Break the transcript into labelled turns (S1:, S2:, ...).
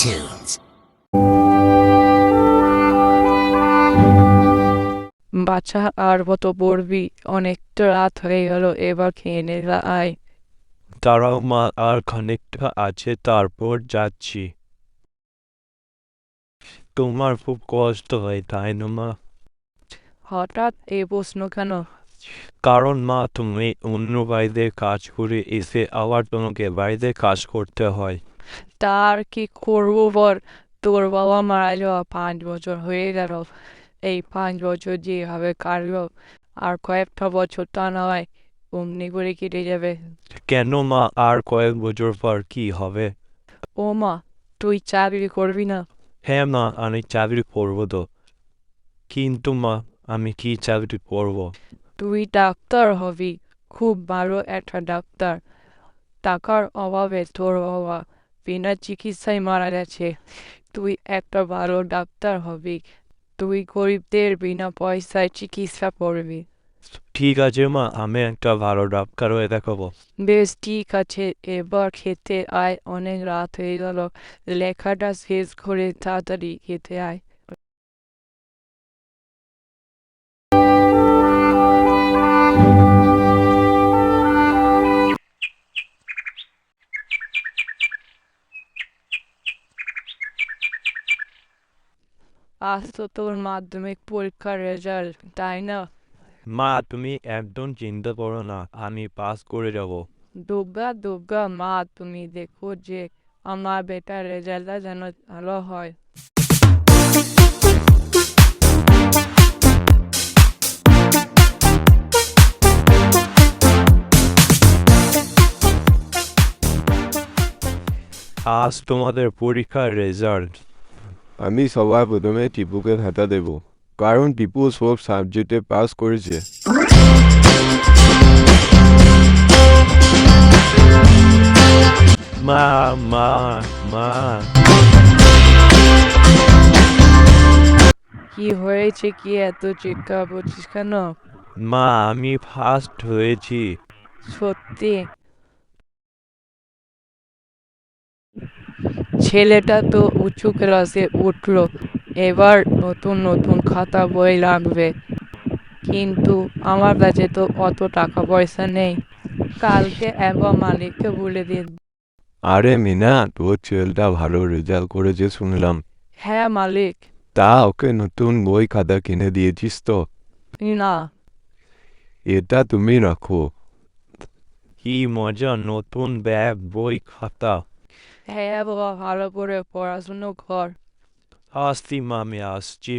S1: tunes.
S2: বাচ্চা আর মতো পড়বি, অনেকটা রাত হয়ে গেল, এবার খেয়ে নে আয়।
S3: দাঁড়াও মা, আর খানিকটা আছে, তারপর যাচ্ছি। তোমার খুব কষ্ট হয় তাই না মা?
S2: হঠাৎ এই প্রশ্ন কেন?
S3: কারণ মা, তুমি অন্য বাড়িতে কাজ করে এসে আবার তোমাকে বাড়িতে কাজ করতে হয়।
S2: তার কি করবো বল? তোর বাবা মারা যাওয়া 5 বছর হয়ে গেল। এই 5 বছর যেভাবে কাটলো, আর কয়েকটা বছর তা নয় অমনি করে কেটে যাবে।
S3: কেন মা, আর কয়েক বছর পর কি হবে?
S2: ও মা, তুই চাকরি করবি না?
S3: হ্যাঁ মা, আমি চাকরি করবো তো। কিন্তু মা, আমি কি চাকরি করবো?
S2: তুই ডাক্তার হবি, খুব ভালো একটা ডাক্তার। টাকার অভাবে তোর বাবা বিনা চিকিৎসায় মারা গেছে। তুই একটা ভালো ডাক্তার হবি, তুই গরিবদের বিনা পয়সায় চিকিৎসা করবি।
S3: ঠিক আছে মা, আমি একটা ভালো ডাক্তার হয়ে দেখাবো।
S2: বেশ ঠিক আছে, এবার খেতে আয়, অনেক রাত হয়ে গেল। লেখাটা শেষ করে তাড়াতাড়ি খেতে আয়। আজ তো তোর মাধ্যমিক পরীক্ষার রেজাল্ট, তাই না?
S3: মা, তুমি একদম চিন্তা করো না, আমি পাস করে যাব।
S2: দুর্গা দুর্গা মা, তুমি দেখো যে আমার বেটার রেজাল্টটা যেন ভালো হয়।
S3: আজ তোমাদের পরীক্ষার রেজাল্ট।
S4: আমি সবার প্রথমে টিপুকে খাতা দেব, কারণ টিপু সব সাবজেক্টে পাস করেছে।
S3: মা মা মা,
S2: কি হয়েছে, কি এত চিৎকার করছিস কেন?
S3: মা, আমি ফার্স্ট হয়েছি।
S2: সত্যি? ছেলেটা তো উঁচু ক্লাসে উঠলো, এবার নতুন নতুন খাতা বই লাগবে, কিন্তু আমার কাছে তো অত টাকা পয়সা নেই। কালকে একবার মালিককে বলে দিন।
S4: আরে মিনা, তোর ছেলেটা ভালো রেজাল্ট করেছে শুনলাম।
S2: হ্যাঁ মালিক।
S4: তা ওকে নতুন বই খাতা কিনে দিয়েছিস তো?
S2: না।
S4: এটা তুমি রাখো।
S3: কি মজা, নতুন ব্যাগ, বই, খাতা।
S2: হ্যাঁ বাবা, ভালো করে পড়াশুনো কর।
S3: আসছি মা, আমি আসছি।